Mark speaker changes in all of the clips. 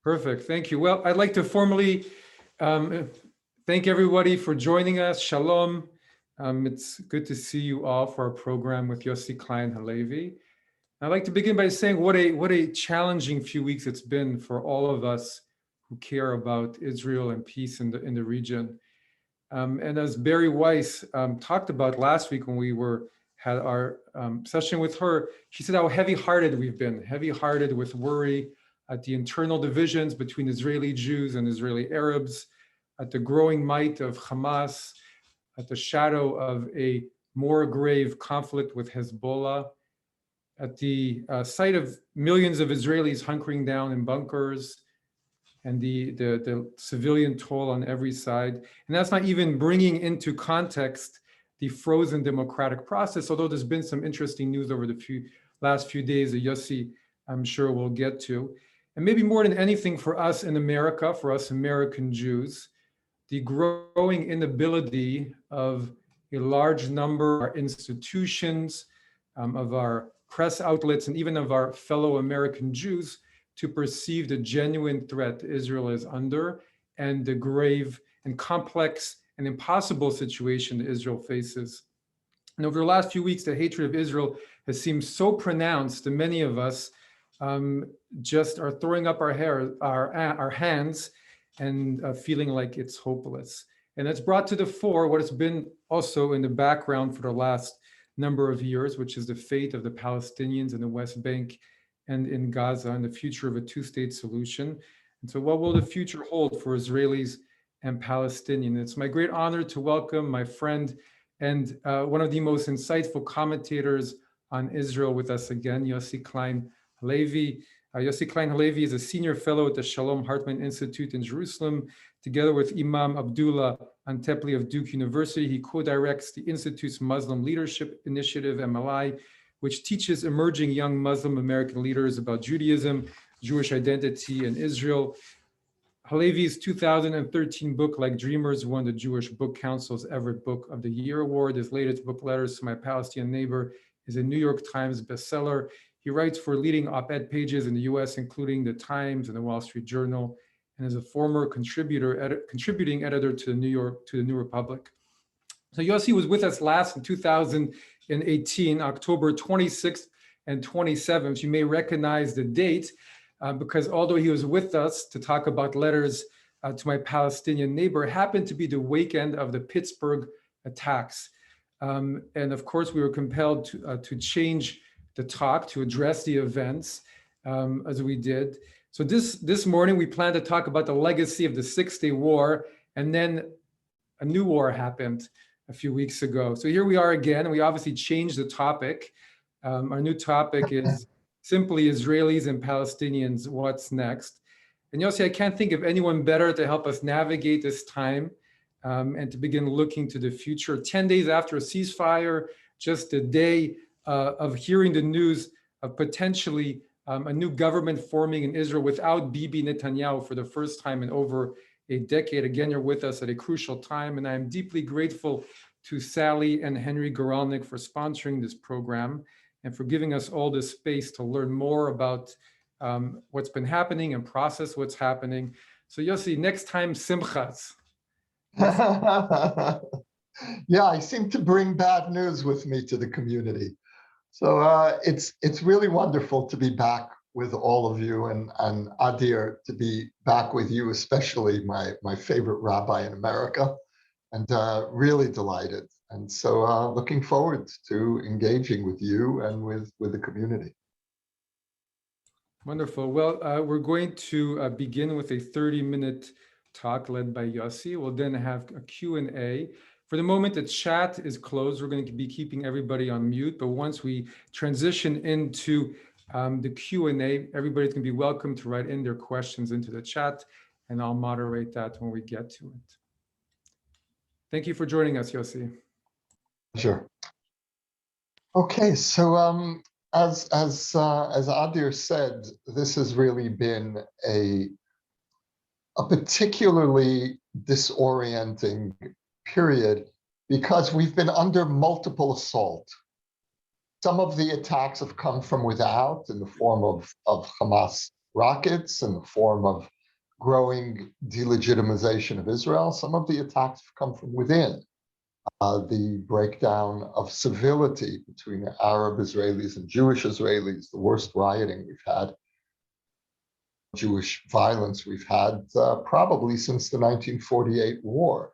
Speaker 1: Perfect. Thank you. Well, I'd like to formally thank everybody for joining us. Shalom. It's good to see you all for our program with Yossi Klein Halevi. I'd like to begin by saying what a challenging few weeks it's been for all of us who care about Israel and peace in the region. And as Barry Weiss talked about last week when we had our session with her, she said how heavy-hearted we've been, heavy-hearted with worry at the internal divisions between Israeli Jews and Israeli Arabs, at the growing might of Hamas, at the shadow of a more grave conflict with Hezbollah, at the sight of millions of Israelis hunkering down in bunkers, and the civilian toll on every side. And that's not even bringing into context the frozen democratic process, although there's been some interesting news over the last few days that Yossi, I'm sure, we'll get to. And maybe more than anything for us in America, for us American Jews, the growing inability of a large number of our institutions, of our press outlets, and even of our fellow American Jews to perceive the genuine threat Israel is under and the grave and complex and impossible situation that Israel faces. And over the last few weeks, the hatred of Israel has seemed so pronounced that many of us just are throwing up our hands and feeling like it's hopeless. And it's brought to the fore what has been also in the background for the last number of years, which is the fate of the Palestinians in the West Bank and in Gaza and the future of a two-state solution. And so what will the future hold for Israelis and Palestinians? It's my great honor to welcome my friend and one of the most insightful commentators on Israel with us again, Yossi Klein Halevi. Yossi Klein Halevi is a senior fellow at the Shalom Hartman Institute in Jerusalem. Together with Imam Abdullah Antepli of Duke University, he co-directs the Institute's Muslim Leadership Initiative, MLI, which teaches emerging young Muslim American leaders about Judaism, Jewish identity, and Israel. Halevi's 2013 book, Like Dreamers, won the Jewish Book Council's Everett Book of the Year Award. His latest book, Letters to My Palestinian Neighbor, is a New York Times bestseller. He writes for leading op-ed pages in the US, including the Times and the Wall Street Journal, and is a former contributing editor to the New Republic. So Yossi was with us last in 2018, October 26th and 27th. You may recognize the date because although he was with us to talk about letters to my Palestinian neighbor, it happened to be the weekend of the Pittsburgh attacks. And of course, we were compelled to change the talk to address the events as we did. So this morning, we plan to talk about the legacy of the Six-Day War, and then a new war happened a few weeks ago. So here we are again, and we obviously changed the topic. Our new topic is simply Israelis and Palestinians, what's next? And Yossi, I can't think of anyone better to help us navigate this time and to begin looking to the future. 10 days after a ceasefire, just a day of hearing the news of potentially a new government forming in Israel without Bibi Netanyahu for the first time in over a decade. Again, you're with us at a crucial time, and I'm deeply grateful to Sally and Henry Goralnik for sponsoring this program and for giving us all this space to learn more about what's been happening and process what's happening. So Yossi, next time, simchas.
Speaker 2: Yeah, I seem to bring bad news with me to the community. So it's really wonderful to be back with all of you, and Adir, to be back with you, especially my favorite rabbi in America, and really delighted. And so looking forward to engaging with you and with the community.
Speaker 1: Wonderful. Well, we're going to begin with a 30-minute talk led by Yossi. We'll then have a Q&A. For the moment, the chat is closed. We're going to be keeping everybody on mute, but once we transition into the Q&A, everybody's going to be welcome to write in their questions into the chat, and I'll moderate that when we get to it. Thank you for joining us, Yossi.
Speaker 2: Sure. Okay, so as Adir said, this has really been a particularly disorienting period because we've been under multiple assault. Some of the attacks have come from without in the form of Hamas rockets, in the form of growing delegitimization of Israel. Some of the attacks have come from within. The breakdown of civility between Arab Israelis and Jewish Israelis, the worst rioting we've had, Jewish violence we've had probably since the 1948 war.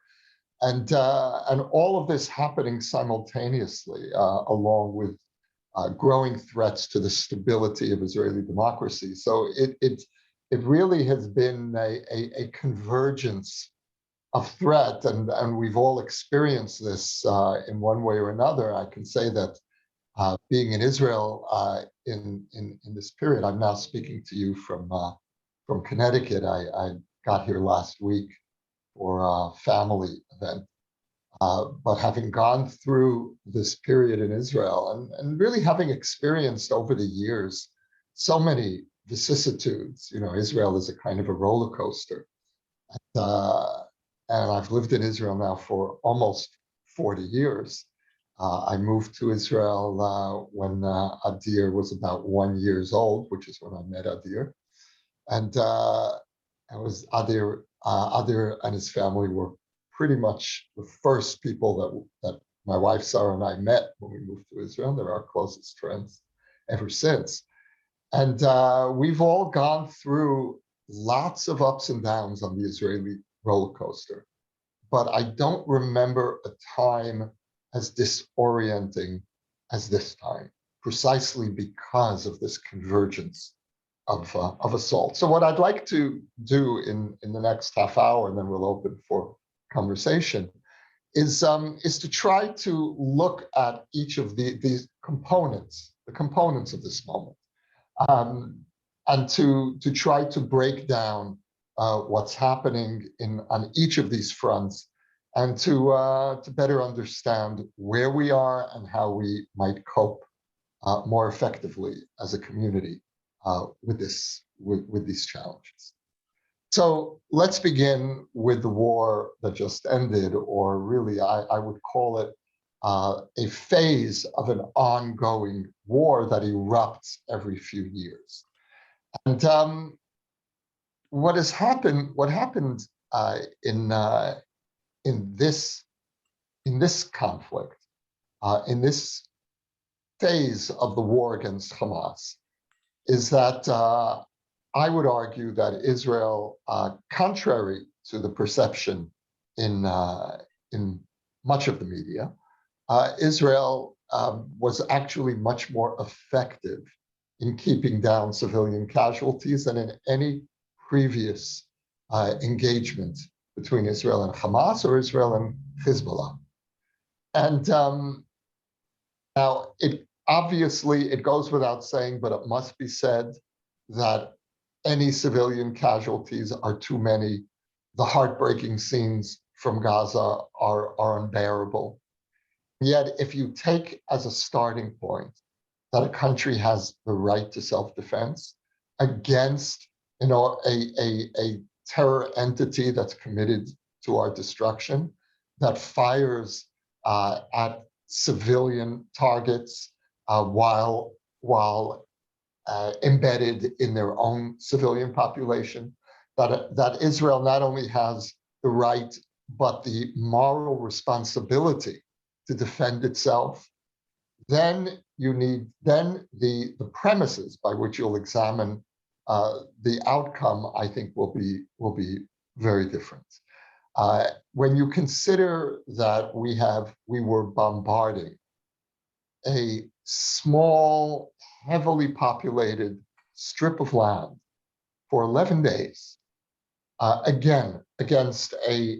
Speaker 2: And all of this happening simultaneously, along with growing threats to the stability of Israeli democracy. So it really has been a convergence of threat, and we've all experienced this in one way or another. I can say that being in Israel in this period, I'm now speaking to you from Connecticut. I got here last week for a family event. But having gone through this period in Israel and really having experienced over the years so many vicissitudes, Israel is a kind of a roller coaster. And I've lived in Israel now for almost 40 years. I moved to Israel when Adir was about 1 year old, which is when I met Adir. And Adir and his family were pretty much the first people that my wife Sarah and I met when we moved to Israel. They're our closest friends ever since. And we've all gone through lots of ups and downs on the Israeli roller coaster. But I don't remember a time as disorienting as this time, precisely because of this convergence of assault. So what I'd like to do in the next half hour, and then we'll open for conversation, is to try to look at each of these components, the components of this moment, and to try to break down what's happening on each of these fronts, and to better understand where we are and how we might cope more effectively as a community with these challenges. So let's begin with the war that just ended, or really I would call it a phase of an ongoing war that erupts every few years. And what happened in this conflict, in this phase of the war against Hamas, is that I would argue that Israel, contrary to the perception in much of the media, Israel was actually much more effective in keeping down civilian casualties than in any previous engagement between Israel and Hamas or Israel and Hezbollah. And now, it goes without saying, but it must be said that any civilian casualties are too many. The heartbreaking scenes from Gaza are unbearable. Yet, if you take as a starting point that a country has the right to self-defense against, a terror entity that's committed to our destruction, that fires at civilian targets while embedded in their own civilian population, that Israel not only has the right but the moral responsibility to defend itself, then the premises by which you'll examine the outcome, I think, will be very different. When you consider that we were bombarding a small, heavily populated strip of land for 11 days, again, against a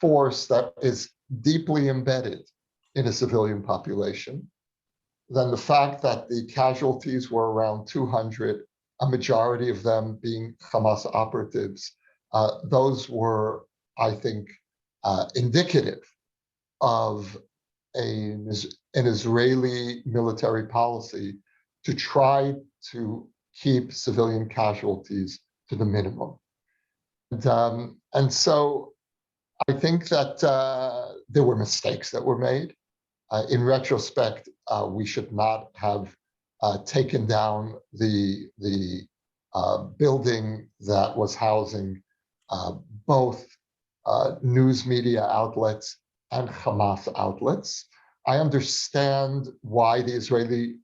Speaker 2: force that is deeply embedded in a civilian population, then the fact that the casualties were around 200, a majority of them being Hamas operatives, those were, I think, indicative of an Israeli military policy to try to keep civilian casualties to the minimum. And so I think that there were mistakes that were made. In retrospect, we should not have taken down the building that was housing both news media outlets and Hamas outlets. I understand why the Israeli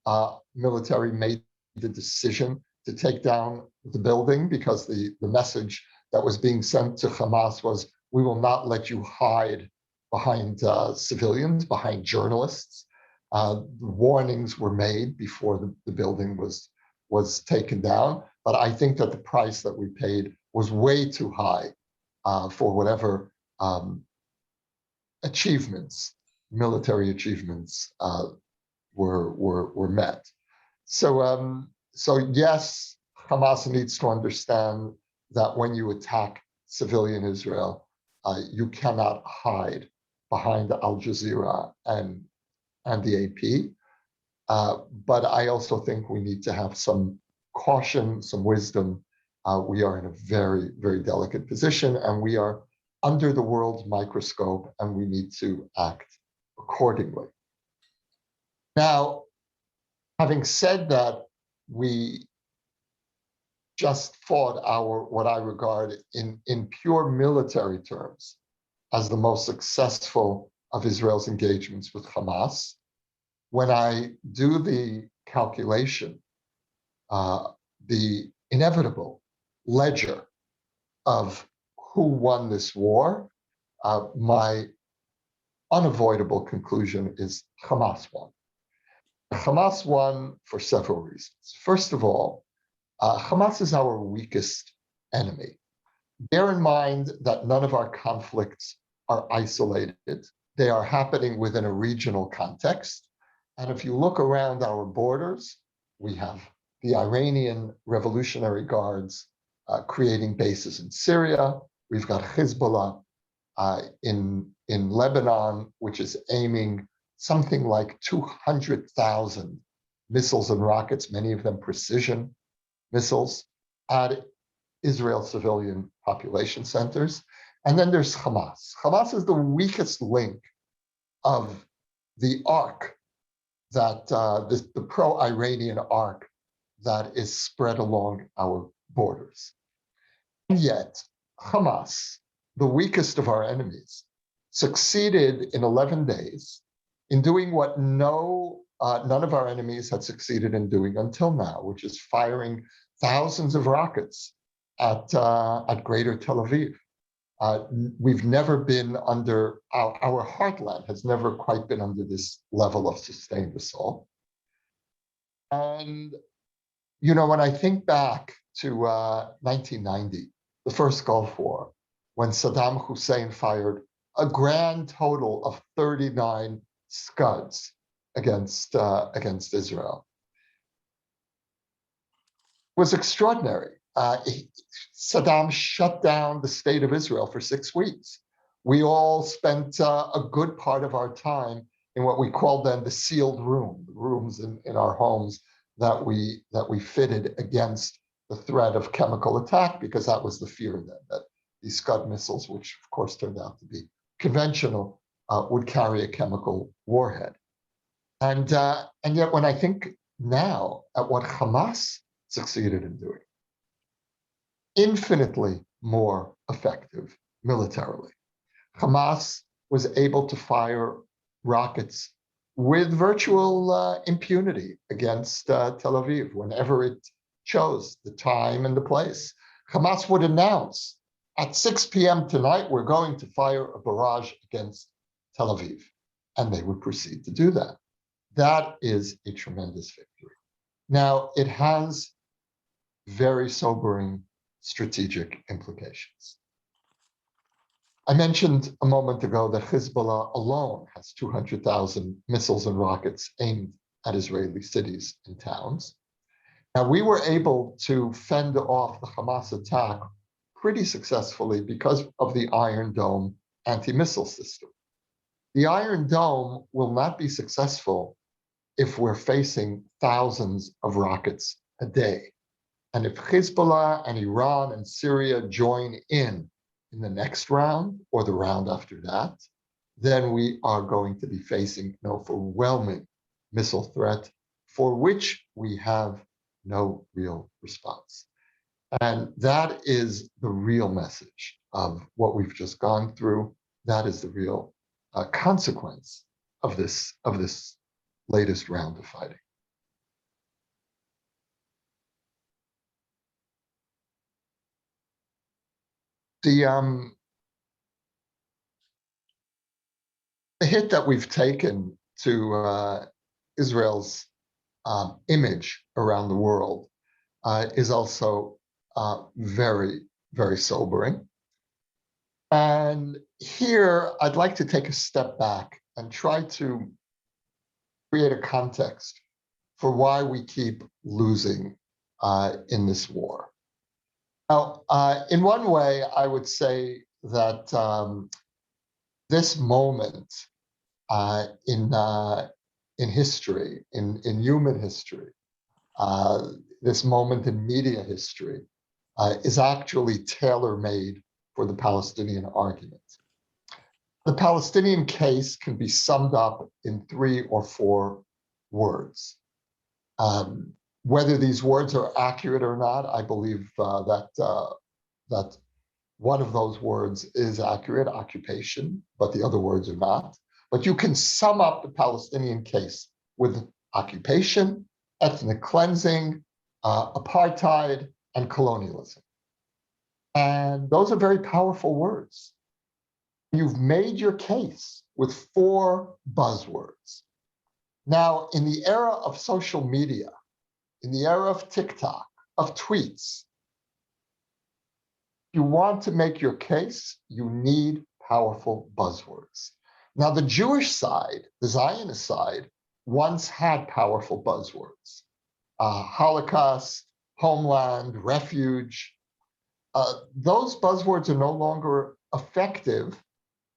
Speaker 2: military made the decision to take down the building, because the message that was being sent to Hamas was, we will not let you hide behind civilians, behind journalists. Warnings were made before the building was taken down, but I think that the price that we paid was way too high for whatever military achievements were met. So yes, Hamas needs to understand that when you attack civilian Israel, you cannot hide behind Al Jazeera and the AP. But I also think we need to have some caution, some wisdom. We are in a very, very delicate position, and we are under the world's microscope, and we need to act accordingly. Now, having said that, we just fought what I regard in pure military terms as the most successful of Israel's engagements with Hamas. When I do the calculation, the inevitable ledger of who won this war, my unavoidable conclusion is Hamas won. Hamas won for several reasons. First of all, Hamas is our weakest enemy. Bear in mind that none of our conflicts are isolated. They are happening within a regional context. And if you look around our borders, we have the Iranian Revolutionary Guards creating bases in Syria. We've got Hezbollah in Lebanon, which is aiming something like 200,000 missiles and rockets, many of them precision missiles, at Israel's civilian population centers. And then there's Hamas. Hamas is the weakest link of the arc that the pro-Iranian arc that is spread along our borders. And yet, Hamas, the weakest of our enemies, succeeded in 11 days in doing what none of our enemies had succeeded in doing until now, which is firing thousands of rockets at Greater Tel Aviv. We've never been under, our heartland has never quite been under this level of sustained assault. And, when I think back to 1990, the first Gulf War, when Saddam Hussein fired a grand total of 39 Scuds against Israel, it was extraordinary. Saddam shut down the state of Israel for 6 weeks. We all spent a good part of our time in what we called then the sealed room, the rooms in our homes that we fitted against the threat of chemical attack, because that was the fear then, that these Scud missiles, which of course turned out to be conventional, would carry a chemical warhead. And yet when I think now at what Hamas succeeded in doing, infinitely more effective militarily. Hamas was able to fire rockets with virtual impunity against Tel Aviv whenever it chose the time and the place. Hamas would announce at 6 p.m. tonight, we're going to fire a barrage against Tel Aviv, and they would proceed to do that. That is a tremendous victory. Now, it has very sobering strategic implications. I mentioned a moment ago that Hezbollah alone has 200,000 missiles and rockets aimed at Israeli cities and towns. Now, we were able to fend off the Hamas attack pretty successfully because of the Iron Dome anti-missile system. The Iron Dome will not be successful if we're facing thousands of rockets a day. And if Hezbollah and Iran and Syria join in the next round or the round after that, then we are going to be facing an overwhelming missile threat for which we have no real response. And that is the real message of what we've just gone through. That is the real consequence of this latest round of fighting. The hit that we've taken to Israel's image around the world is also very, very sobering. And here, I'd like to take a step back and try to create a context for why we keep losing in this war. Now, in one way, I would say that this moment in history, in human history, this moment in media history, is actually tailor-made for the Palestinian argument. The Palestinian case can be summed up in 3 or 4 words. Whether these words are accurate or not, I believe that one of those words is accurate, occupation, but the other words are not. But you can sum up the Palestinian case with occupation, ethnic cleansing, apartheid, and colonialism. And those are very powerful words. You've made your case with 4 buzzwords. Now, in the era of social media, in the era of TikTok, of tweets, if you want to make your case, you need powerful buzzwords. Now, the Jewish side, the Zionist side, once had powerful buzzwords. Holocaust, homeland, refuge. Those buzzwords are no longer effective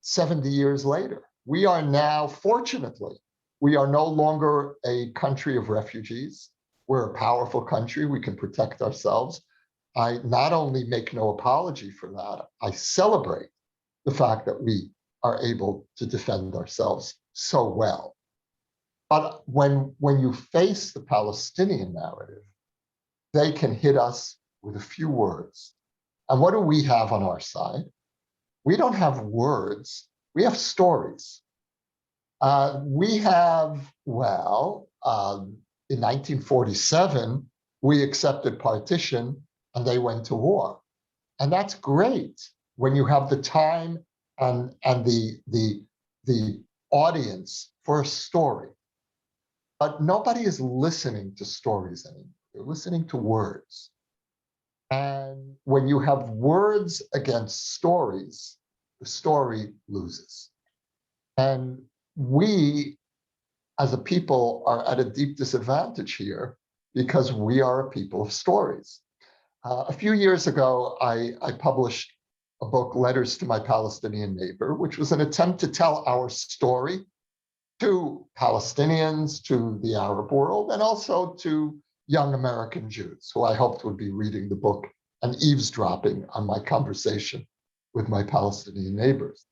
Speaker 2: 70 years later. We are now, fortunately, we are no longer a country of refugees. We're a powerful country. We can protect ourselves. I not only make no apology for that, I celebrate the fact that we are able to defend ourselves so well. But when you face the Palestinian narrative, they can hit us with a few words. And what do we have on our side? We don't have words, we have stories. We have, in 1947, we accepted partition and they went to war. And that's great when you have the time and the audience for a story. But nobody is listening to stories anymore. They're listening to words. And when you have words against stories, the story loses. And we, as a people, are at a deep disadvantage here because we are a people of stories. A few years ago, I published a book, Letters to My Palestinian Neighbor, which was an attempt to tell our story to Palestinians, to the Arab world, and also to young American Jews, who I hoped would be reading the book and eavesdropping on my conversation with my Palestinian neighbors.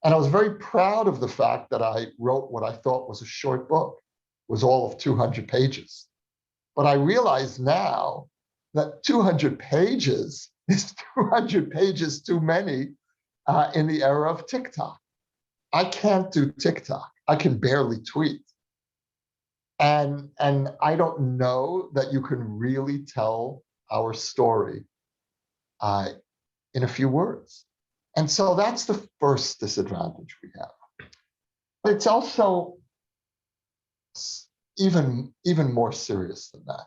Speaker 2: And I was very proud of the fact that I wrote what I thought was a short book. It was all of 200 pages. But I realize now that 200 pages is 200 pages too many in the era of TikTok. I can't do TikTok. I can barely tweet. And I don't know that you can really tell our story in a few words. And so that's the first disadvantage we have. But it's also even more serious than that.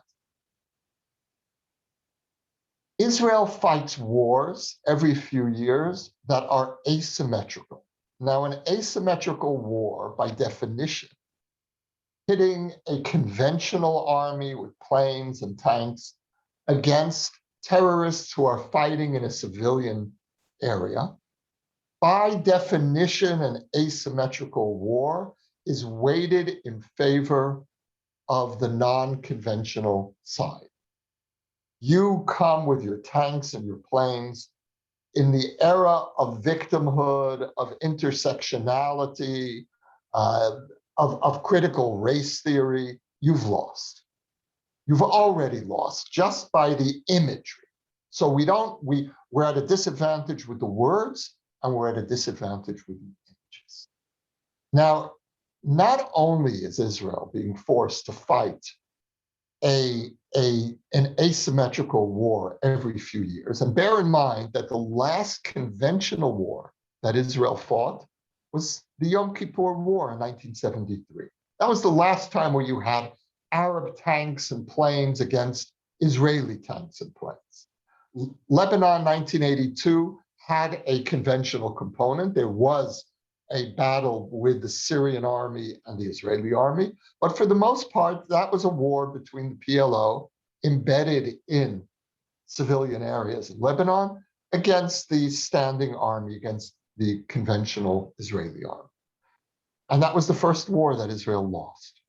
Speaker 2: Israel fights wars every few years that are asymmetrical. Now, an asymmetrical war, by definition, hitting a conventional army with planes and tanks against terrorists who are fighting in a civilian area, by definition, an asymmetrical war is weighted in favor of the non-conventional side. You come with your tanks and your planes. In the era of victimhood, of intersectionality, of critical race theory, you've lost. You've already lost just by the imagery. So we're at a disadvantage with the words, and we're at a disadvantage with the images. Now, not only is Israel being forced to fight an asymmetrical war every few years, and bear in mind that the last conventional war that Israel fought was the Yom Kippur War in 1973. That was the last time where you had Arab tanks and planes against Israeli tanks and planes. Lebanon 1982 had a conventional component. There was a battle with the Syrian army and the Israeli army, but for the most part, that was a war between the PLO embedded in civilian areas in Lebanon against the standing army, against the conventional Israeli army. And that was the first war that Israel lost.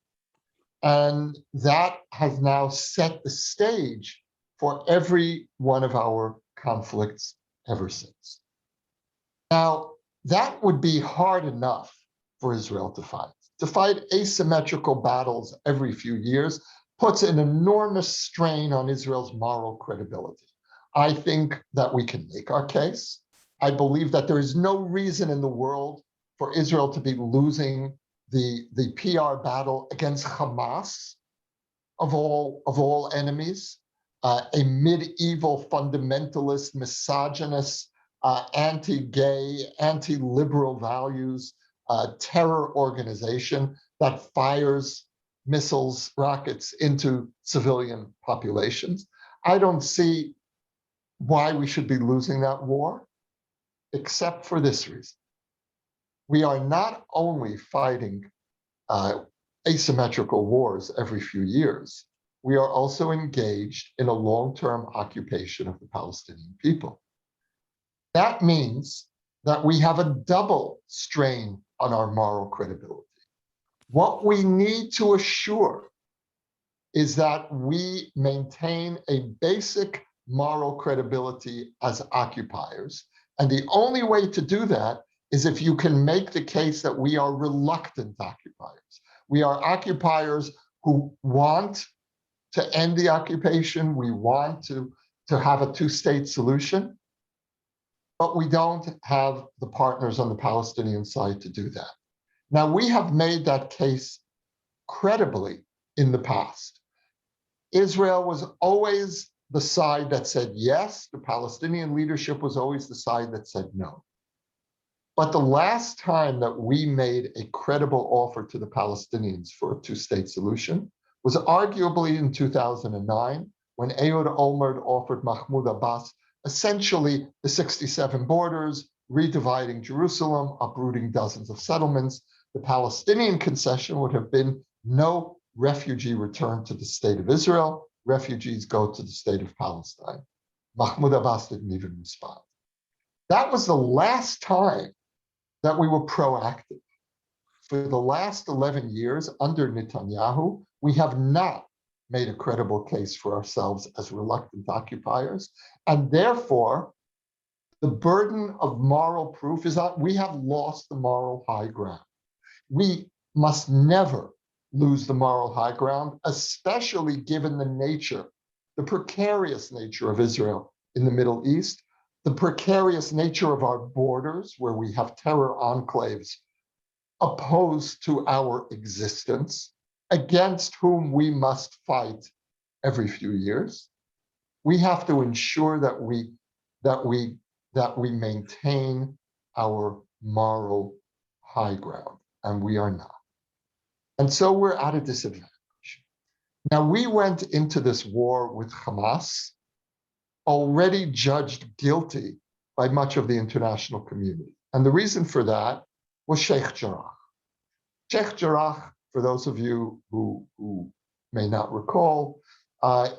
Speaker 2: And that has now set the stage for every one of our conflicts ever since. Now, that would be hard enough for Israel to fight. To fight asymmetrical battles every few years puts an enormous strain on Israel's moral credibility. I think that we can make our case. I believe that there is no reason in the world for Israel to be losing the PR battle against Hamas, of all enemies, a medieval fundamentalist, misogynist, anti-gay, anti-liberal values, terror organization that fires missiles, rockets into civilian populations. I don't see why we should be losing that war, except for this reason. We are not only fighting asymmetrical wars every few years, we are also engaged in a long-term occupation of the Palestinian people. That means that we have a double strain on our moral credibility. What we need to assure is that we maintain a basic moral credibility as occupiers. And the only way to do that is if you can make the case that we are reluctant occupiers. We are occupiers who want to end the occupation. We want to have a two-state solution, but we don't have the partners on the Palestinian side to do that. Now, we have made that case credibly in the past. Israel was always the side that said yes. The Palestinian leadership was always the side that said no. But the last time that we made a credible offer to the Palestinians for a two-state solution was arguably in 2009, when Ehud Olmert offered Mahmoud Abbas essentially the 67 borders, redividing Jerusalem, uprooting dozens of settlements. The Palestinian concession would have been no refugee return to the state of Israel. Refugees go to the state of Palestine. Mahmoud Abbas didn't even respond. That was the last time that we were proactive. For the last 11 years under Netanyahu, we have not made a credible case for ourselves as reluctant occupiers. And therefore, the burden of moral proof is that we have lost the moral high ground. We must never lose the moral high ground, especially given the nature, the precarious nature of Israel in the Middle East, the precarious nature of our borders, where we have terror enclaves opposed to our existence, against whom we must fight every few years. We have to ensure that we maintain our moral high ground, and we are not. And so we're at a disadvantage. Now, we went into this war with Hamas already judged guilty by much of the international community. And the reason for that was Sheikh Jarrah. Sheikh Jarrah, for those of you who may not recall,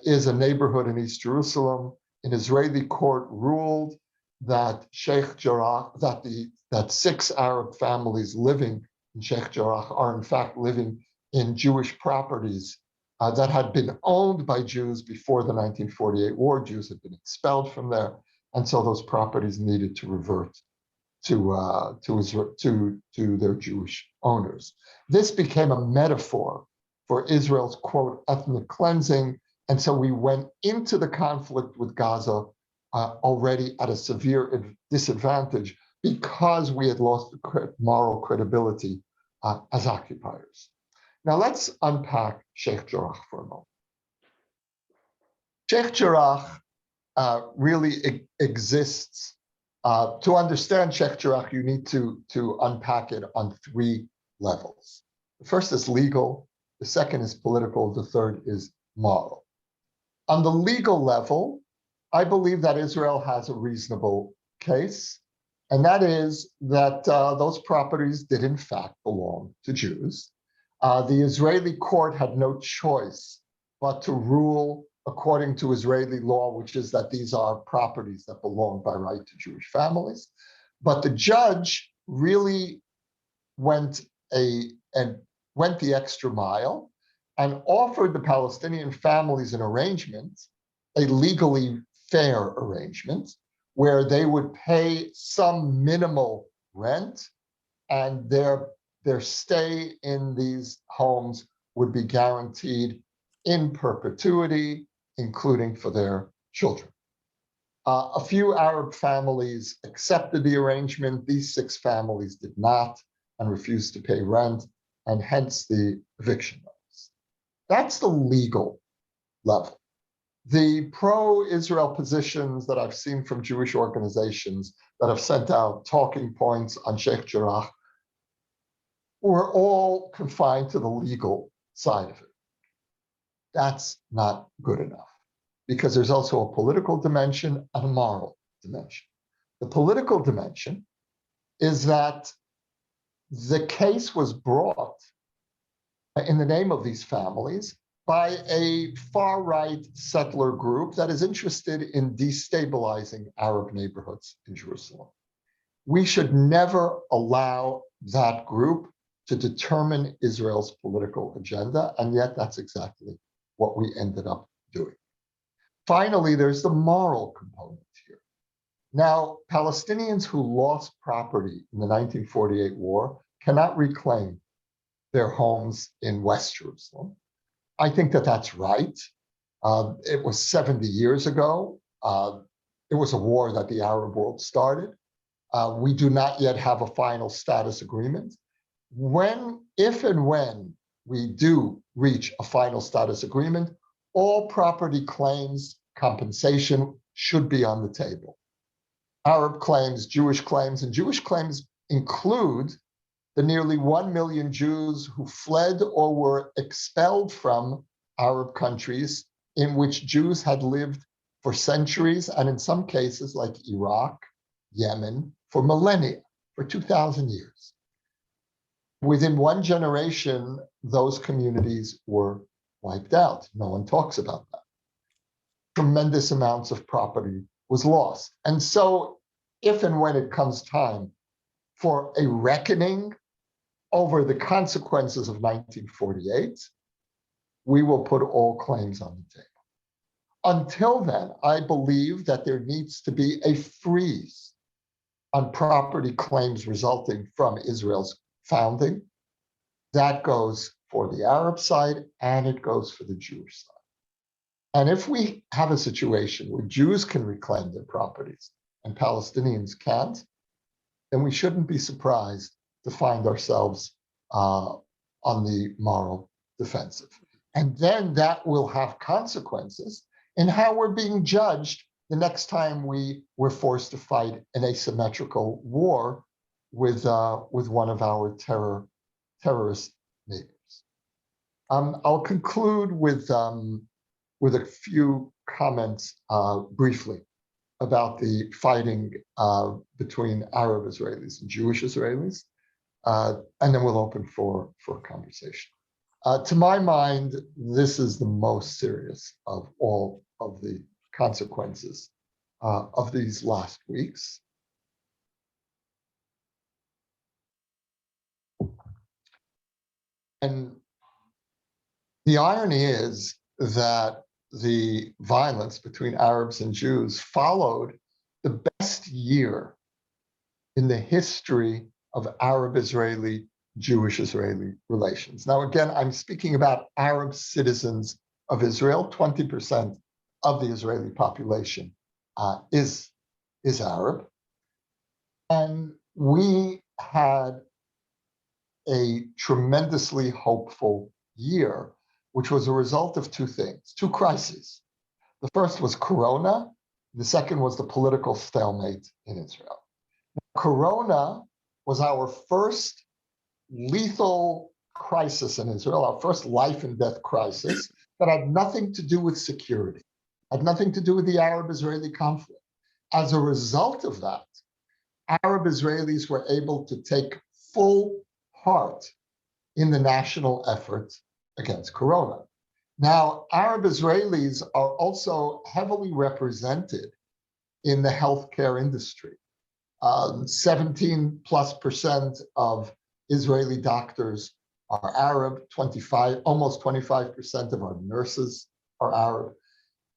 Speaker 2: is a neighborhood in East Jerusalem. An Israeli court ruled that Sheikh Jarrah, that 6 Arab families living in Sheikh Jarrah are in fact living in Jewish properties that had been owned by Jews before the 1948 war. Jews had been expelled from there, and so those properties needed to revert to their Jewish owners. This became a metaphor for Israel's, quote, ethnic cleansing, and so we went into the conflict with Gaza already at a severe disadvantage because we had lost the moral credibility as occupiers. Now let's unpack Sheikh Jarrah for a moment. Sheikh Jarrah really exists. To understand Sheikh Jarrah, you need to unpack it on three levels. The first is legal, the second is political, the third is moral. On the legal level, I believe that Israel has a reasonable case, and that is that those properties did in fact belong to Jews. The Israeli court had no choice but to rule according to Israeli law, which is that these are properties that belong by right to Jewish families. But the judge really went the extra mile and offered the Palestinian families an arrangement, a legally fair arrangement, where they would pay some minimal rent and their stay in these homes would be guaranteed in perpetuity, including for their children. A few Arab families accepted the arrangement. These 6 families did not and refused to pay rent, and hence the eviction notice. That's the legal level. The pro-Israel positions that I've seen from Jewish organizations that have sent out talking points on Sheikh Jarrah were all confined to the legal side of it. That's not good enough, because there's also a political dimension and a moral dimension. The political dimension is that the case was brought in the name of these families by a far-right settler group that is interested in destabilizing Arab neighborhoods in Jerusalem. We should never allow that group to determine Israel's political agenda, and yet that's exactly what we ended up doing. Finally, there's the moral component here. Now, Palestinians who lost property in the 1948 war cannot reclaim their homes in West Jerusalem. I think that that's right. It was 70 years ago. It was a war that the Arab world started. We do not yet have a final status agreement. If and when we do reach a final status agreement, all property claims, compensation should be on the table. Arab claims, Jewish claims, and Jewish claims include the nearly 1 million Jews who fled or were expelled from Arab countries in which Jews had lived for centuries, and in some cases like Iraq, Yemen, for millennia, for 2,000 years. Within one generation, those communities were wiped out. No one talks about that. Tremendous amounts of property was lost. And so if and when it comes time for a reckoning over the consequences of 1948, we will put all claims on the table. Until then, I believe that there needs to be a freeze on property claims resulting from Israel's founding. That goes for the Arab side and it goes for the Jewish side. And if we have a situation where Jews can reclaim their properties and Palestinians can't, then we shouldn't be surprised to find ourselves on the moral defensive. And then that will have consequences in how we're being judged the next time we were forced to fight an asymmetrical war with one of our terrorist neighbors. I'll conclude with a few comments briefly about the fighting between Arab Israelis and Jewish Israelis, and then we'll open for conversation. To my mind, this is the most serious of all of the consequences of these last weeks. And the irony is that the violence between Arabs and Jews followed the best year in the history of Arab-Israeli, Jewish-Israeli relations. Now, again, I'm speaking about Arab citizens of Israel. 20% of the Israeli population is Arab. And we had a tremendously hopeful year, which was a result of two things, two crises. The first was Corona. The second was the political stalemate in Israel. Corona was our first lethal crisis in Israel, our first life and death crisis that had nothing to do with security, had nothing to do with the Arab-Israeli conflict. As a result of that, Arab Israelis were able to take full part in the national effort against Corona. Now, Arab Israelis are also heavily represented in the healthcare industry. 17+% of Israeli doctors are Arab, almost 25% of our nurses are Arab.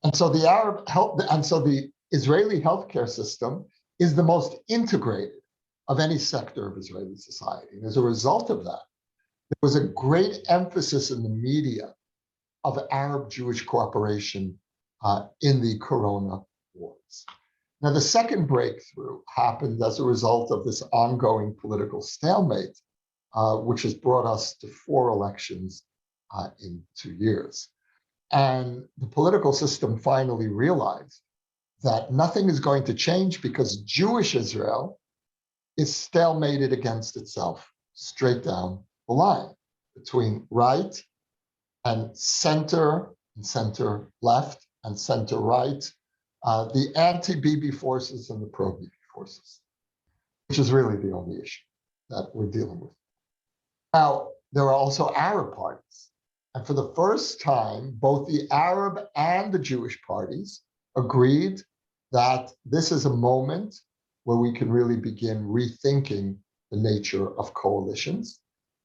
Speaker 2: And so the Israeli healthcare system is the most integrated of any sector of Israeli society. And as a result of that, there was a great emphasis in the media of Arab-Jewish cooperation in the Corona wars. Now, the second breakthrough happened as a result of this ongoing political stalemate, which has brought us to 4 elections in 2 years. And the political system finally realized that nothing is going to change because Jewish Israel is stalemated against itself straight down the line between right and center left and center right, the anti-Bibi forces and the pro-Bibi forces, which is really the only issue that we're dealing with. Now, there are also Arab parties. And for the first time, both the Arab and the Jewish parties agreed that this is a moment where we can really begin rethinking the nature of coalitions.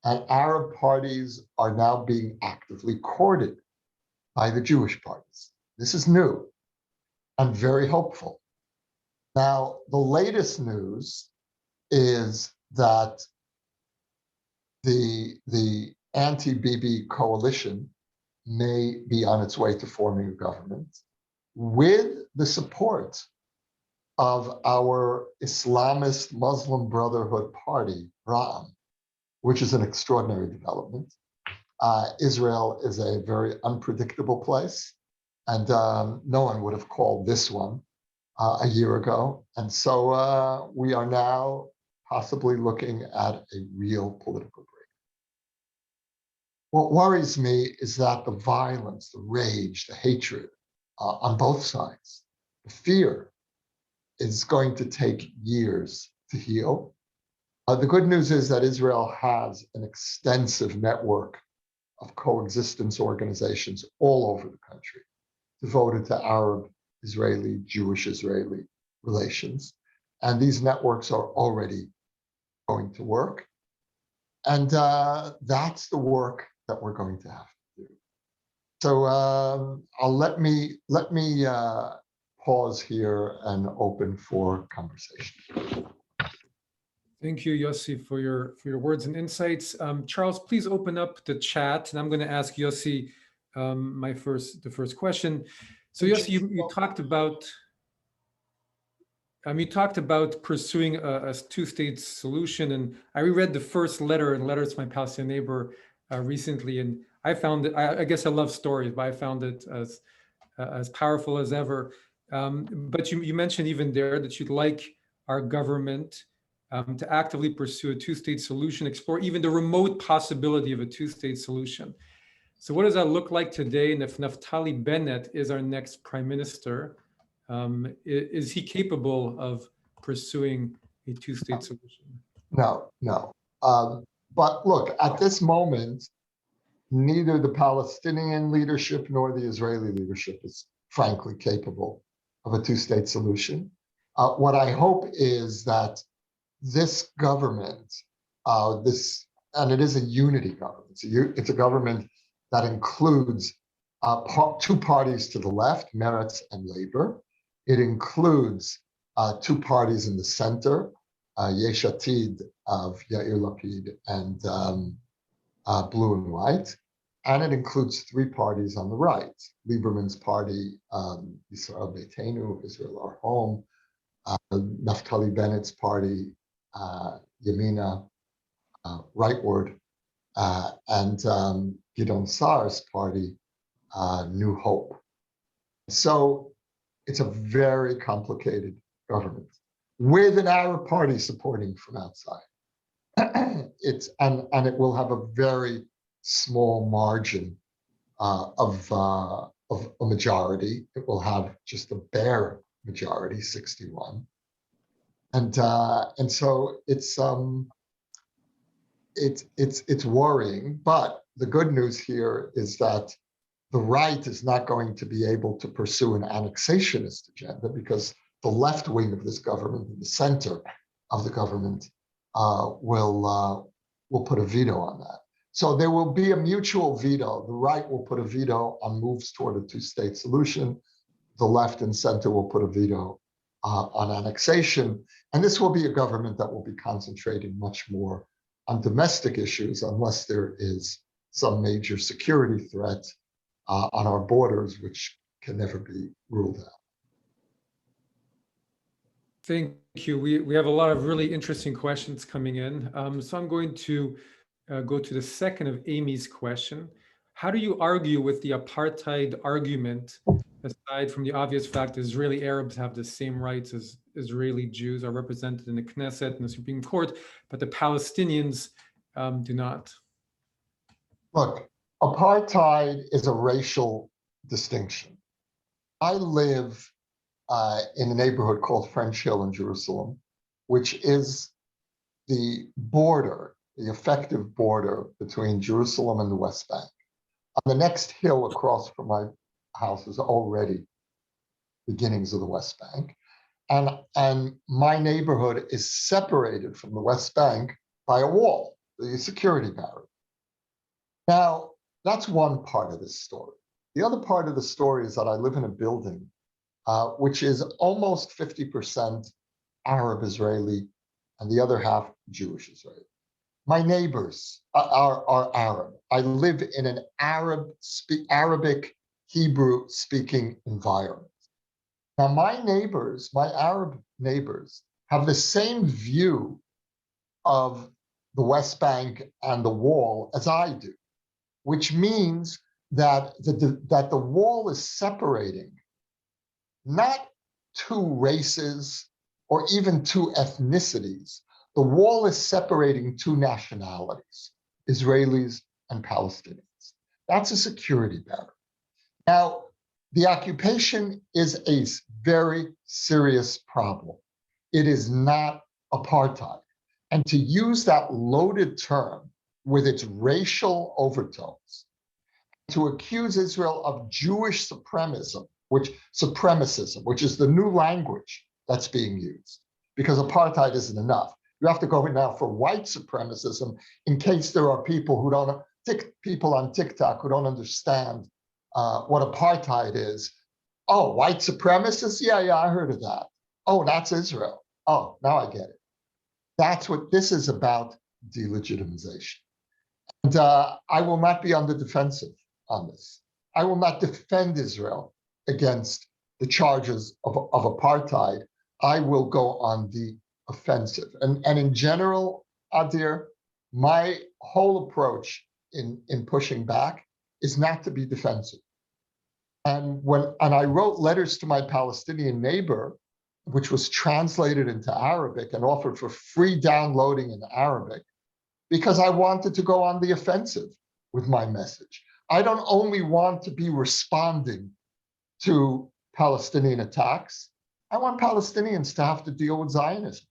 Speaker 2: And Arab parties are now being actively courted by the Jewish parties. This is new and very hopeful. Now, the latest news is that the anti-Bibi coalition may be on its way to forming a government with the support of our Islamist Muslim Brotherhood party, Ra'am, which is an extraordinary development. Israel is a very unpredictable place, and no one would have called this one a year ago. And so we are now possibly looking at a real political break. What worries me is that the violence, the rage, the hatred on both sides, the fear is going to take years to heal. The good news is that Israel has an extensive network of coexistence organizations all over the country devoted to Arab-Israeli, Jewish-Israeli relations. And these networks are already going to work. And that's the work that we're going to have to do. So let me pause here and open for conversation.
Speaker 1: Thank you, Yossi, for your words and insights. Charles, please open up the chat, and I'm going to ask Yossi the first question. So Yossi, you talked about pursuing a two-state solution, and I reread the first letter in Letters to My Palestinian Neighbor recently, and I found it. I guess I love stories, but I found it as powerful as ever. But you mentioned even there that you'd like our government to actively pursue a two-state solution, explore even the remote possibility of a two-state solution. So what does that look like today? And if Naftali Bennett is our next prime minister, is he capable of pursuing a two-state solution?
Speaker 2: No. But look, at this moment, neither the Palestinian leadership nor the Israeli leadership is frankly capable of a two-state solution. What I hope is that this government, and it is a unity government. It's a government that includes two parties to the left, Meretz and Labor. It includes two parties in the center, Yesh Atid of Yair Lapid and Blue and White. and it includes three parties on the right: Lieberman's party, Israel Beitenu, Israel Our Home, Naftali Bennett's party, Yamina, Rightward, and Gidon Saar's party, New Hope. So it's a very complicated government with an Arab party supporting from outside. And it will have a very small margin of a majority. It will have just a bare majority, 61, and so it's worrying. But the good news here is that the right is not going to be able to pursue an annexationist agenda, because the left wing of this government and the center of the government will put a veto on that. So there will be a mutual veto. The right will put a veto on moves toward a two-state solution. The left and center will put a veto on annexation. And this will be a government that will be concentrating much more on domestic issues, unless there is some major security threat on our borders, which can never be ruled out.
Speaker 1: Thank you. We have a lot of really interesting questions coming in. So I'm going to go to the second of Amy's question. How do you argue with the apartheid argument, aside from the obvious fact that Israeli Arabs have the same rights as Israeli Jews, are represented in the Knesset and the Supreme Court, but the Palestinians do not?
Speaker 2: Look, apartheid is a racial distinction. I live in a neighborhood called French Hill in Jerusalem, which is the border, the effective border between Jerusalem and the West Bank. On the next hill across from my house is already beginnings of the West Bank. And my neighborhood is separated from the West Bank by a wall, the security barrier. Now, that's one part of this story. The other part of the story is that I live in a building which is almost 50% Arab Israeli and the other half Jewish Israeli. My neighbors are Arab. I live in an Arabic Hebrew speaking environment. Now, my neighbors, my Arab neighbors, have the same view of the West Bank and the wall as I do, which means that the wall is separating not two races or even two ethnicities. The wall is separating two nationalities, Israelis and Palestinians. That's a security barrier. Now, the occupation is a very serious problem. It is not apartheid. And to use that loaded term with its racial overtones, to accuse Israel of Jewish supremacism, which is the new language that's being used, because apartheid isn't enough. You have to go in now for white supremacism in case there are people on TikTok who don't understand what apartheid is. Oh, white supremacists? Yeah, I heard of that. Oh, that's Israel. Oh, now I get it. That's what this is about, delegitimization. And I will not be on the defensive on this. I will not defend Israel against the charges of apartheid. I will go on the offensive. And in general, Adir, my whole approach in pushing back is not to be defensive. And I wrote letters to my Palestinian neighbor, which was translated into Arabic and offered for free downloading in Arabic, because I wanted to go on the offensive with my message. I don't only want to be responding to Palestinian attacks. I want Palestinians to have to deal with Zionism.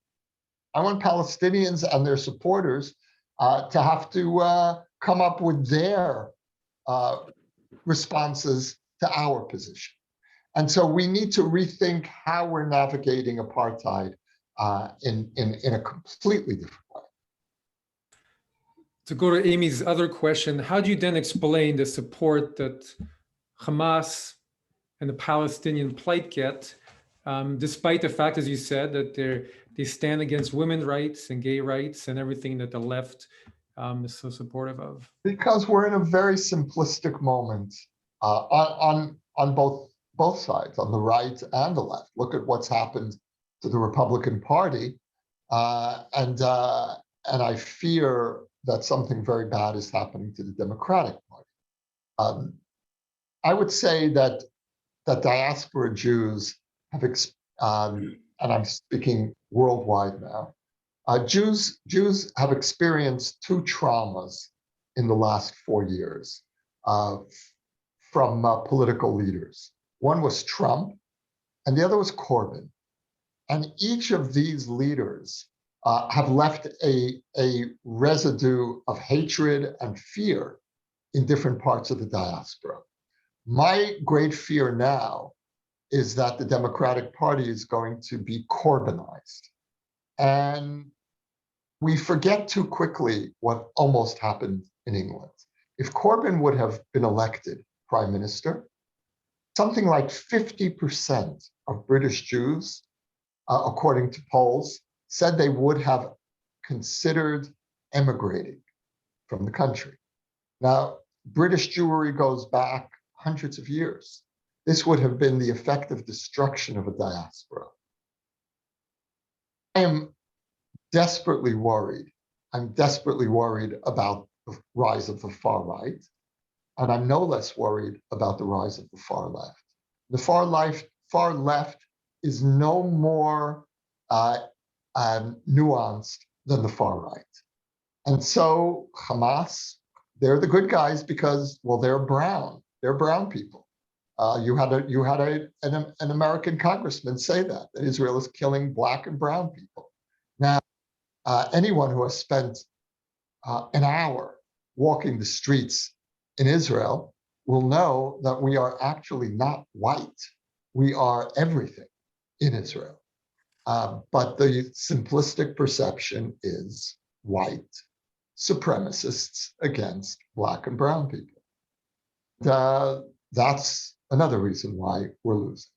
Speaker 2: I want Palestinians and their supporters to have to come up with their responses to our position. And so we need to rethink how we're navigating apartheid in a completely different way.
Speaker 1: To go to Amy's other question, how do you then explain the support that Hamas and the Palestinian plight get, despite the fact, as you said, that they stand against women's rights and gay rights and everything that the left is so supportive of?
Speaker 2: Because we're in a very simplistic moment on both sides, on the right and the left. Look at what's happened to the Republican Party, and I fear that something very bad is happening to the Democratic Party. I would say that diaspora Jews have, and I'm speaking worldwide now, Jews have experienced two traumas in the last 4 years from political leaders. One was Trump, and the other was Corbyn. And each of these leaders have left a residue of hatred and fear in different parts of the diaspora. My great fear now is that the Democratic Party is going to be Corbynized. And we forget too quickly what almost happened in England. If Corbyn would have been elected prime minister, something like 50% of British Jews, according to polls, said they would have considered emigrating from the country. Now, British Jewry goes back hundreds of years. This would have been the effective destruction of a diaspora. I am desperately worried. I'm desperately worried about the rise of the far right, and I'm no less worried about the rise of the far left. The far left is no more nuanced than the far right. And so Hamas, they're the good guys because, well, they're brown. They're brown people. You had an American congressman say that Israel is killing black and brown people. Now, anyone who has spent an hour walking the streets in Israel will know that we are actually not white. We are everything in Israel. But the simplistic perception is white supremacists against black and brown people. That's another reason why we're losing.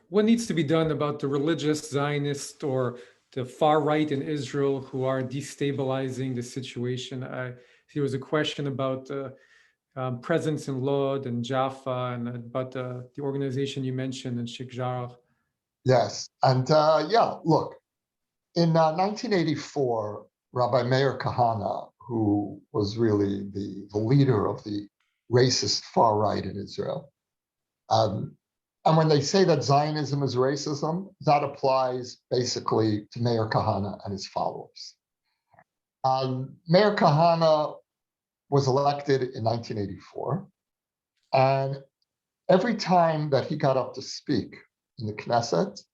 Speaker 1: What needs to be done about the religious Zionist or the far right in Israel who are destabilizing the situation? There was a question about presence in Lod and Jaffa and about the organization you mentioned in Sheikh Jarrah.
Speaker 2: Yes, and look, in 1984, Rabbi Meir Kahane, who was really the leader of the racist far right in Israel, and when they say that Zionism is racism, that applies basically to Meir Kahane and his followers. Meir Kahane was elected in 1984, and every time that he got up to speak in the Knesset,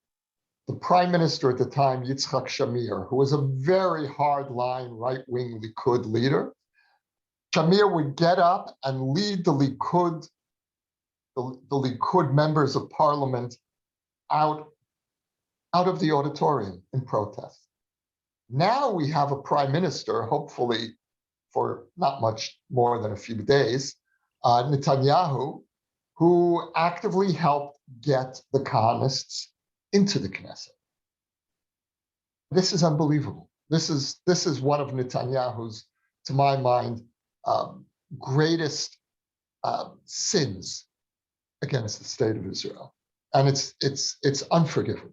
Speaker 2: the prime minister at the time, Yitzhak Shamir, who was a very hardline right-wing Likud leader, Shamir would get up and lead the Likud members of parliament out of the auditorium in protest. Now we have a prime minister, hopefully for not much more than a few days, Netanyahu, who actively helped get the Kahanists into the Knesset. This is unbelievable. This is one of Netanyahu's, to my mind, greatest sins against the state of Israel, and it's unforgivable.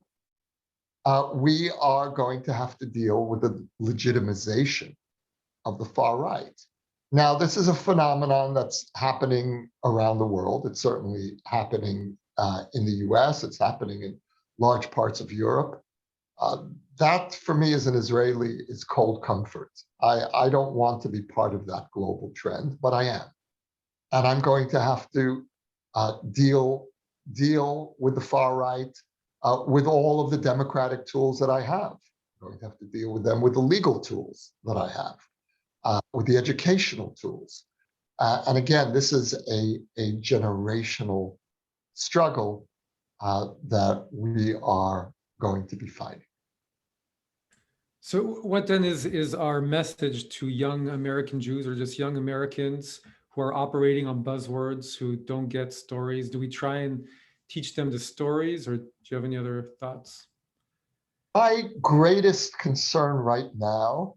Speaker 2: We are going to have to deal with the legitimization of the far right. Now, this is a phenomenon that's happening around the world. It's certainly happening in the US. It's happening in large parts of Europe. That, for me, as an Israeli, is cold comfort. I don't want to be part of that global trend, but I am. And I'm going to have to deal with the far right with all of the democratic tools that I have. I'm going to have to deal with them with the legal tools that I have, with the educational tools. And again, this is a generational struggle that we are going to be fighting.
Speaker 1: So what then is our message to young American Jews or just young Americans who are operating on buzzwords, who don't get stories? Do we try and teach them the stories, or do you have any other thoughts?
Speaker 2: My greatest concern right now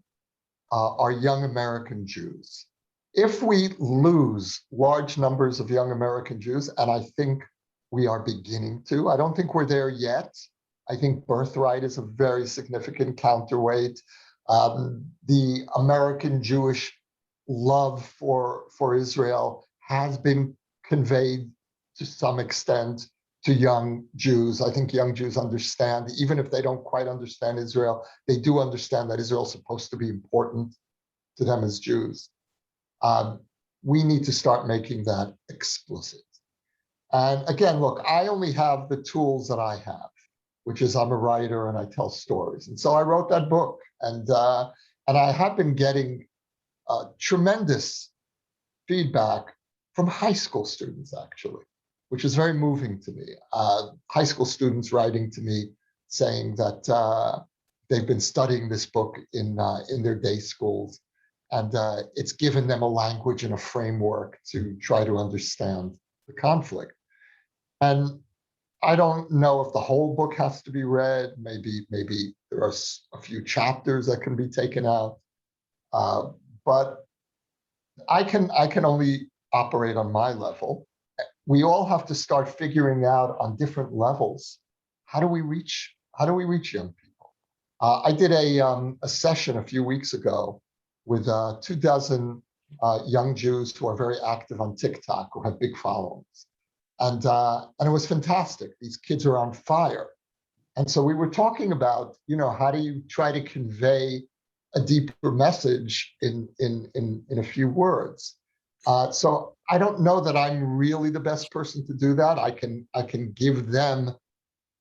Speaker 2: are young American Jews. If we lose large numbers of young American Jews, and I think we are beginning to, I don't think we're there yet. I think birthright is a very significant counterweight. The American Jewish love for Israel has been conveyed to some extent to young Jews. I think young Jews understand, even if they don't quite understand Israel, they do understand that Israel is supposed to be important to them as Jews. We need to start making that explicit. And again, look, I only have the tools that I have, which is I'm a writer and I tell stories. And so I wrote that book, and I have been getting tremendous feedback from high school students, actually, which is very moving to me. High school students writing to me saying that they've been studying this book in their day schools, and it's given them a language and a framework to try to understand the conflict. And I don't know if the whole book has to be read. Maybe there are a few chapters that can be taken out, but I can only operate on my level. We all have to start figuring out on different levels, how do we reach young people? I did a session a few weeks ago with 24 young Jews who are very active on TikTok, who have big followings, and it was fantastic. These kids are on fire, and so we were talking about, how do you try to convey a deeper message in a few words. So I don't know that I'm really the best person to do that. I can give them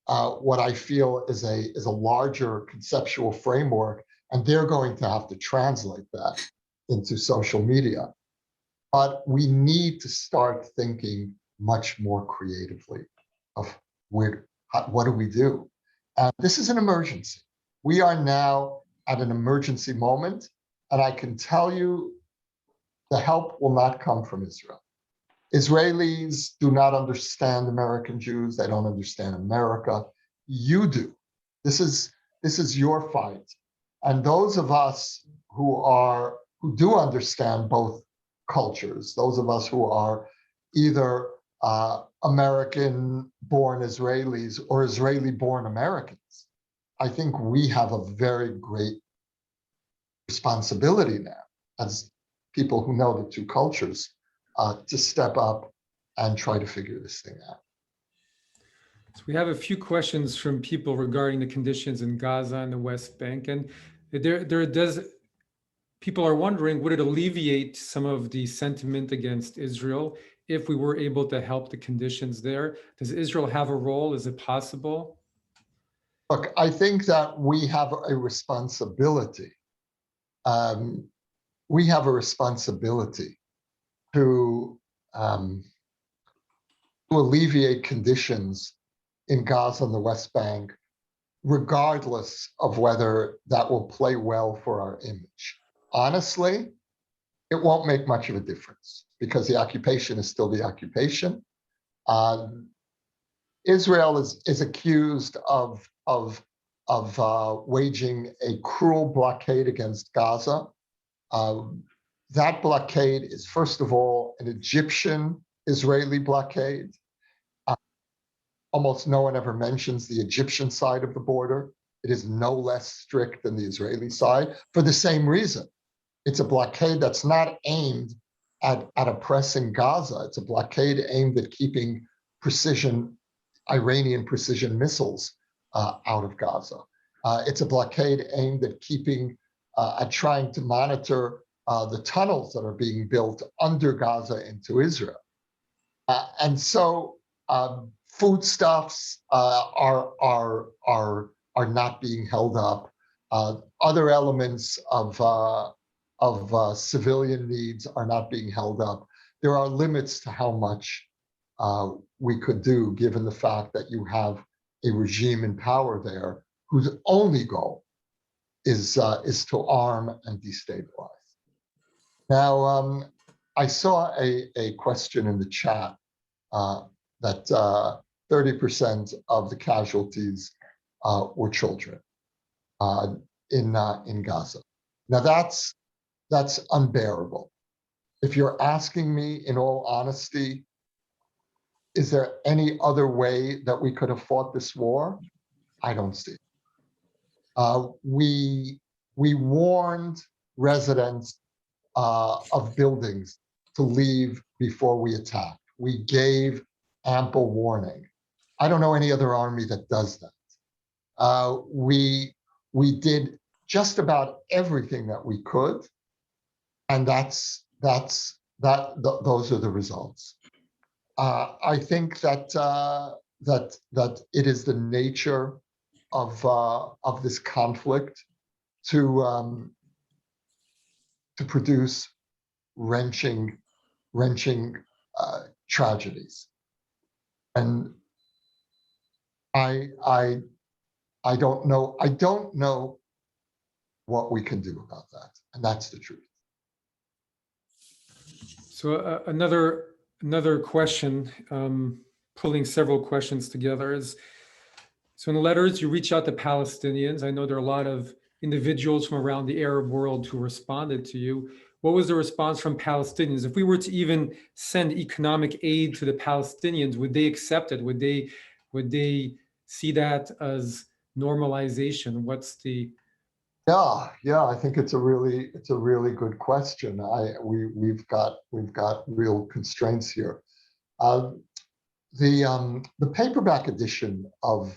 Speaker 2: what I feel is a larger conceptual framework, and they're going to have to translate that into social media. But we need to start thinking much more creatively of what do we do? And this is an emergency. We are now at an emergency moment, and I can tell you the help will not come from Israel. Israelis do not understand American Jews. They don't understand America. You do. This is your fight. And those of us who do understand both cultures, those of us who are either American-born Israelis or Israeli-born Americans, I think we have a very great responsibility now as people who know the two cultures to step up and try to figure this thing out.
Speaker 1: So we have a few questions from people regarding the conditions in Gaza and the West Bank, and people are wondering, would it alleviate some of the sentiment against Israel if we were able to help the conditions there? Does Israel have a role? Is it possible?
Speaker 2: Look, I think that we have a responsibility. We have a responsibility to alleviate conditions in Gaza and the West Bank, regardless of whether that will play well for our image. Honestly, it won't make much of a difference because the occupation is still the occupation. Israel is accused of waging a cruel blockade against Gaza. That blockade is, first of all, an Egyptian-Israeli blockade. Almost no one ever mentions the Egyptian side of the border. It is no less strict than the Israeli side for the same reason. It's a blockade that's not aimed at oppressing Gaza. It's a blockade aimed at keeping Iranian precision missiles out of Gaza. It's a blockade aimed at trying to monitor the tunnels that are being built under Gaza into Israel. And so foodstuffs are not being held up. Other elements of civilian needs are not being held up. There are limits to how much we could do, given the fact that you have a regime in power there whose only goal is to arm and destabilize. Now, I saw a question in the chat that 30% of the casualties were children in Gaza. Now, that's that's unbearable. If you're asking me in all honesty, is there any other way that we could have fought this war? I don't see it. We warned residents of buildings to leave before we attacked. We gave ample warning. I don't know any other army that does that. We did just about everything that we could, and those are the results. I think that it is the nature of this conflict to produce wrenching tragedies, and I don't know what we can do about that, and that's the truth.
Speaker 1: So another question, pulling several questions together, is, so in the letters you reach out to Palestinians. I know there are a lot of individuals from around the Arab world who responded to you. What was the response from Palestinians? If we were to even send economic aid to the Palestinians, would they accept it? Would they see that as normalization? What's the...
Speaker 2: Yeah, I think it's a really good question. We've got real constraints here. The paperback edition of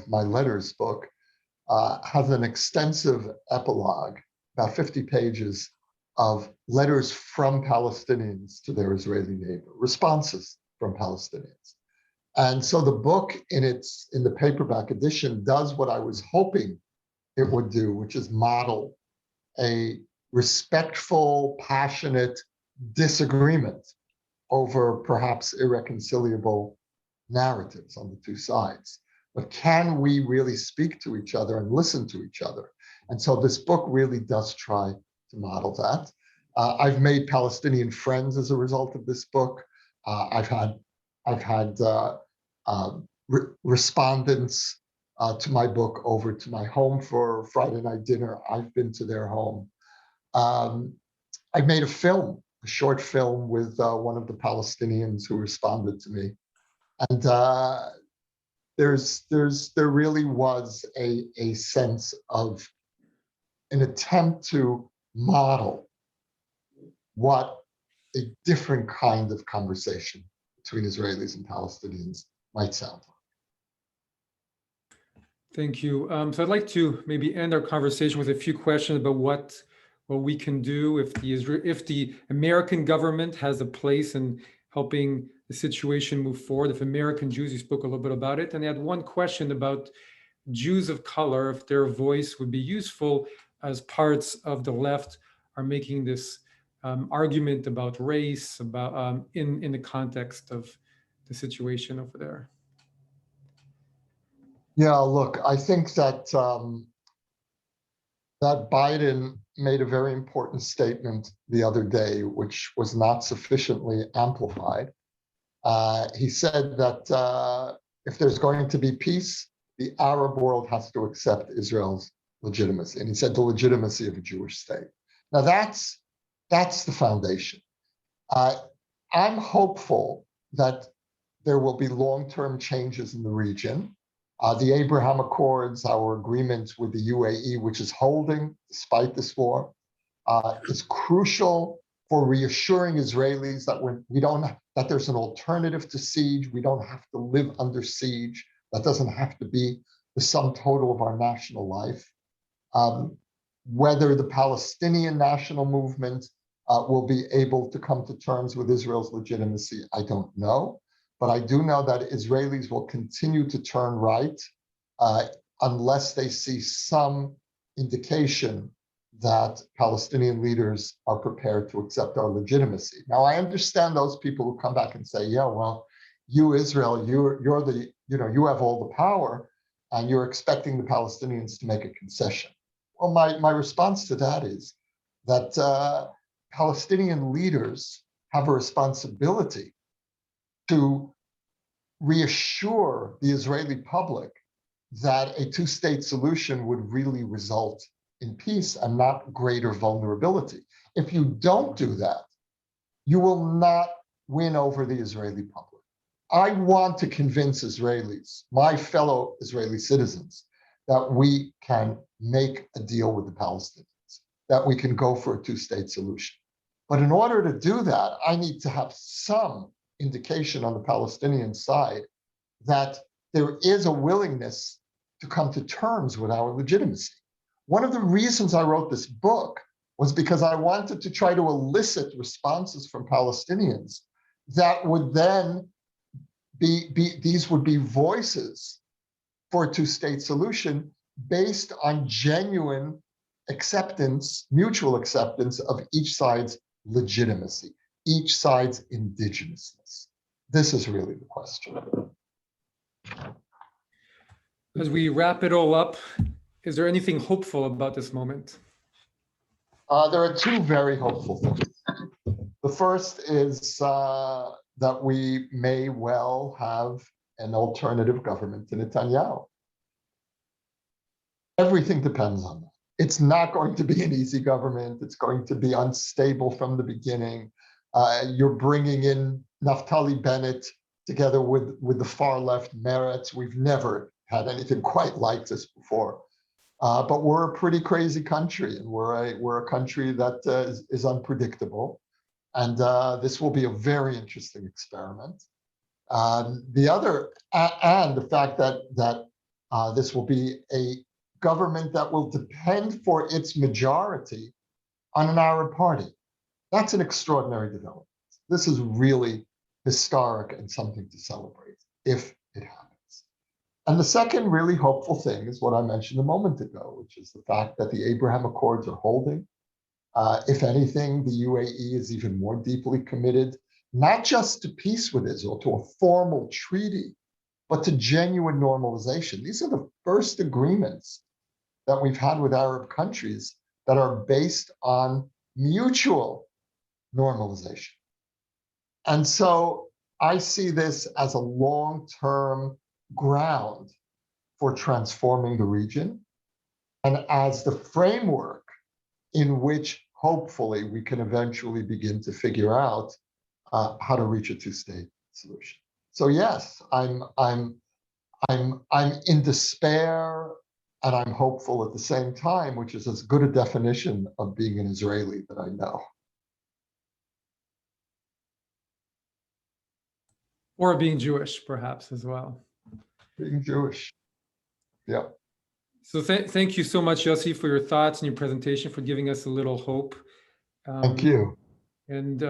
Speaker 2: my letters book has an extensive epilogue, about 50 pages, of letters from Palestinians to their Israeli neighbor, responses from Palestinians. And so the book in the paperback edition does what I was hoping it would do, which is model a respectful, passionate disagreement over perhaps irreconcilable narratives on the two sides. But can we really speak to each other and listen to each other? And so this book really does try to model that. I've made Palestinian friends as a result of this book. I've had respondents to my book over to my home for Friday night dinner. I've been to their home. I've made a short film with one of the Palestinians who responded to me. And there really was a sense of an attempt to model what a different kind of conversation between Israelis and Palestinians might sound like.
Speaker 1: Thank you. So I'd like to maybe end our conversation with a few questions about what we can do if the American government has a place in helping the situation move forward. If American Jews, you spoke a little bit about it, and I had one question about Jews of color, if their voice would be useful as parts of the left are making this argument about race, about in the context of the situation over there.
Speaker 2: Yeah, look, I think that that Biden made a very important statement the other day, which was not sufficiently amplified. He said that if there's going to be peace, the Arab world has to accept Israel's legitimacy. And he said the legitimacy of a Jewish state. Now that's the foundation. I'm hopeful that there will be long-term changes in the region. The Abraham Accords, our agreement with the UAE, which is holding despite this war, is crucial for reassuring Israelis that that there's an alternative to siege. We don't have to live under siege. That doesn't have to be the sum total of our national life. Whether the Palestinian national movement will be able to come to terms with Israel's legitimacy, I don't know. But I do know that Israelis will continue to turn right unless they see some indication that Palestinian leaders are prepared to accept our legitimacy. Now, I understand those people who come back and say, yeah, well, you, Israel, you have all the power and you're expecting the Palestinians to make a concession. Well, my response to that is that Palestinian leaders have a responsibility to reassure the Israeli public that a two-state solution would really result in peace and not greater vulnerability. If you don't do that, you will not win over the Israeli public. I want to convince Israelis, my fellow Israeli citizens, that we can make a deal with the Palestinians, that we can go for a two-state solution. But in order to do that, I need to have some indication on the Palestinian side that there is a willingness to come to terms with our legitimacy. One of the reasons I wrote this book was because I wanted to try to elicit responses from Palestinians that would then these would be voices for a two-state solution based on genuine acceptance, mutual acceptance of each side's legitimacy, each side's indigenousness. This is really the question.
Speaker 1: As we wrap it all up, is there anything hopeful about this moment?
Speaker 2: There are two very hopeful things. The first is that we may well have an alternative government to Netanyahu. Everything depends on that. It's not going to be an easy government. It's going to be unstable from the beginning. You're bringing in Naftali Bennett together with the far left Meretz. We've never had anything quite like this before. But we're a pretty crazy country, and we're a country that is unpredictable. And this will be a very interesting experiment. The fact that this will be a government that will depend for its majority on an Arab party. That's an extraordinary development. This is really historic and something to celebrate if it happens. And the second really hopeful thing is what I mentioned a moment ago, which is the fact that the Abraham Accords are holding. If anything, the UAE is even more deeply committed, not just to peace with Israel, to a formal treaty, but to genuine normalization. These are the first agreements that we've had with Arab countries that are based on mutual normalization. And so I see this as a long-term ground for transforming the region and as the framework in which hopefully we can eventually begin to figure out how to reach a two-state solution. So yes, I'm in despair and I'm hopeful at the same time, which is as good a definition of being an Israeli that I know.
Speaker 1: Or being Jewish, perhaps, as well.
Speaker 2: Being Jewish, yeah.
Speaker 1: So thank you so much, Yossi, for your thoughts and your presentation, for giving us a little hope.
Speaker 2: Thank you.
Speaker 1: And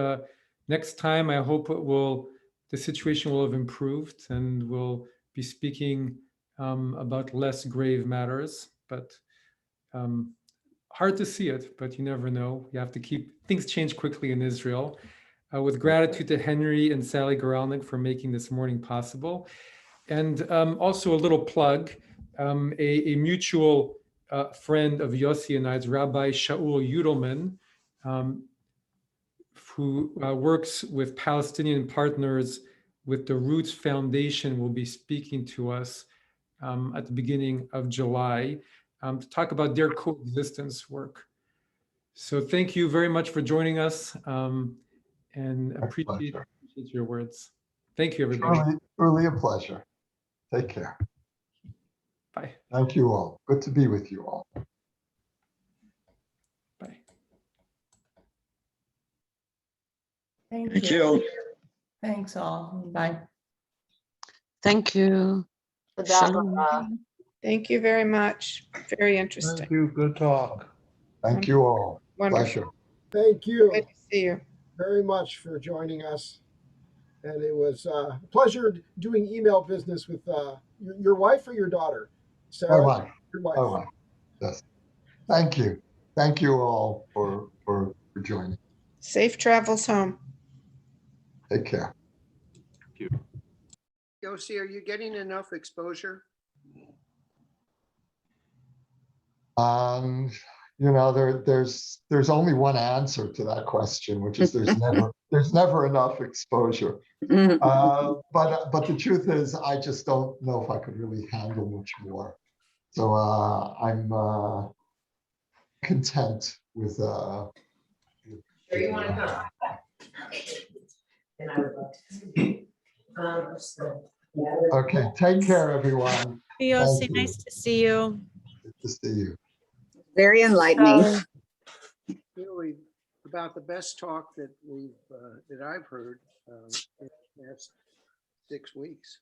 Speaker 1: next time, I hope the situation will have improved and we'll be speaking about less grave matters, but hard to see it, but you never know. You have to things change quickly in Israel. With gratitude to Henry and Sally Goralnik for making this morning possible. And also a little plug, a mutual friend of Yossi and I's, Rabbi Shaul Yudelman, who works with Palestinian partners with the Roots Foundation, will be speaking to us at the beginning of July to talk about their coexistence work. So thank you very much for joining us and appreciate your words. Thank you, everybody.
Speaker 2: Truly a pleasure. Take care.
Speaker 1: Bye.
Speaker 2: Thank you all. Good to be with you all.
Speaker 1: Bye.
Speaker 3: Thank you. Thanks all. Bye.
Speaker 4: Thank you.
Speaker 5: Shalom. Thank you very much. Very interesting.
Speaker 6: Thank you. Good talk.
Speaker 2: Thank you all.
Speaker 5: Wonderful.
Speaker 2: Pleasure.
Speaker 7: Thank you
Speaker 5: Good to see you.
Speaker 7: very much for joining us. And it was a pleasure doing email business with your wife or your daughter? Sarah?
Speaker 2: My wife.
Speaker 7: Your wife.
Speaker 2: My wife. Yes. Thank you. Thank you all for joining.
Speaker 5: Safe travels home.
Speaker 2: Take care.
Speaker 8: Yossi, are you getting enough exposure?
Speaker 2: You know, there's only one answer to that question, which is there's never enough exposure. But the truth is, I just don't know if I could really handle much more. So content with.
Speaker 6: Sure you want to come? And I would love to.
Speaker 2: Okay, take care, everyone.
Speaker 9: Yossi,
Speaker 2: Thank you.
Speaker 9: nice to see you.
Speaker 2: Good to see you.
Speaker 10: Very enlightening.
Speaker 8: Really about the best talk that that I've heard in the past 6 weeks.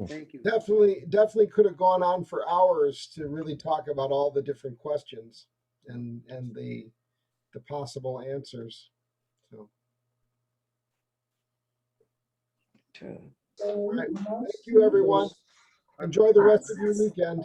Speaker 8: Thank you.
Speaker 7: Definitely could have gone on for hours to really talk about all the different questions and the possible answers. So,
Speaker 3: True.
Speaker 7: all right. Thank you, everyone. Enjoy the rest of your weekend.